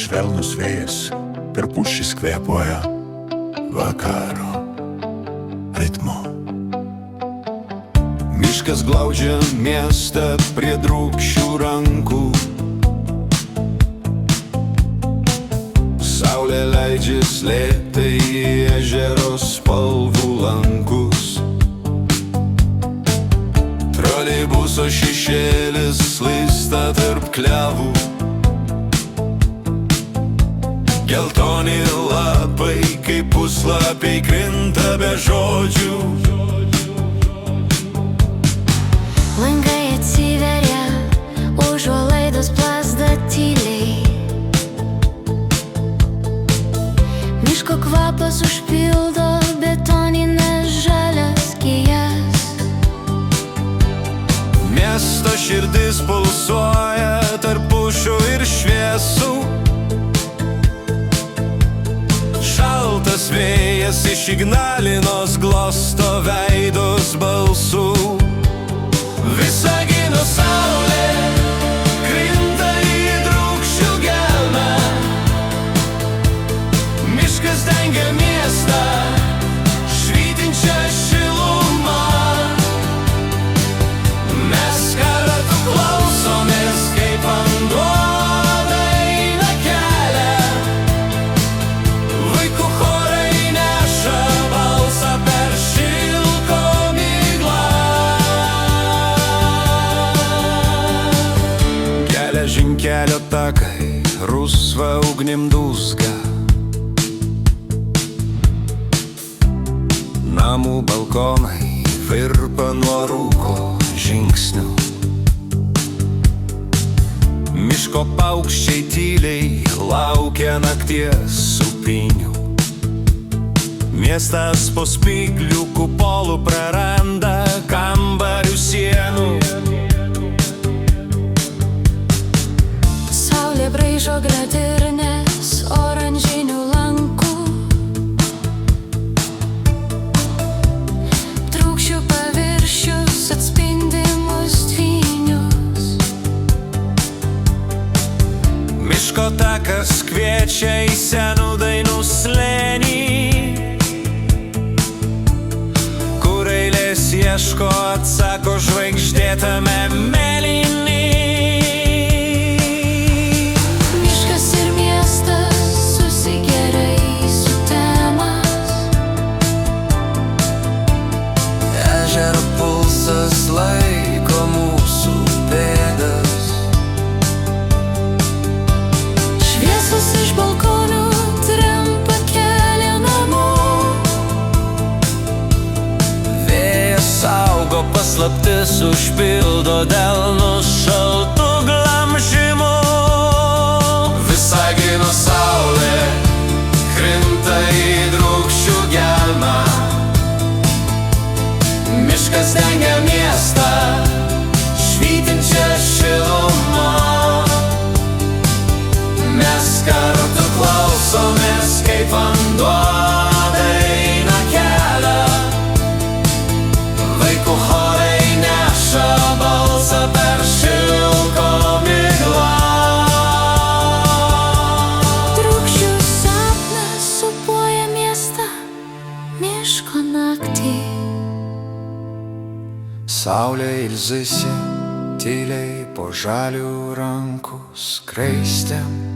švelnus vėjas per pušis kvėpuoja vakaro ritmu. Miškas glaudžia miestą prie drūkšių rankų. Saulė leidžia slėpti į ežero spalvų lankus. Troleibuso šešėlis slysta tarp klevų. Geltoni lapai, kaip puslapiai, krinta be žodžių. Langai atsiveria, užuolaidos plazda tyliai. Miško kvapas užpildo betoninės žalias gijas. Miesto širdis pulsuoja tarp pušų ir šviesų. Šaltas vėjas iš Ignalinos glosto veidus balsų. Visagino saulė krinta į drūkšių gelmę. Miškas dengia miestą švytinčią šilumą. Mes kartu klausomės, kaip vanduo eina kelią. Vaikų chorai neša balsą per šilko miglą. Geležinkelio takai rusva ugnim dūzga. Namų balkonai virpa nuo rūko žingsnių. Miško paukščiai tyliai laukia nakties supinių. Miestas po spyglių kupolų praranda kambarių sienų. Saulė braižo gladirnes oranžinių lankų. Drūkšių paviršius atspindi mus dvynius. Miško takas kviečia į senų dainų slėnį, kur eilės ieško atsako žvaigždėtame mėlyny. Miškas ir miestas susigeria į sutemas. Ežero pulsas laiko mūsų pėdas. Šviesos iš balkonų trempa kelią namo. Vėjas saugo, paslaptis užpildo delnus šaltų glamžimų. Visagino saulė krinta į drūkšių gelmę. Miškas dengia miestą švytinčią šilumą. Mes kartu klausomės, kaip vanduo eina kelią. Vaikų chorai neša balsą per šilko miglą. Drūkšių sapnas supuoja miestą miško naktį. Saulė ilsisi tyliai po žalių rankų skraistėm.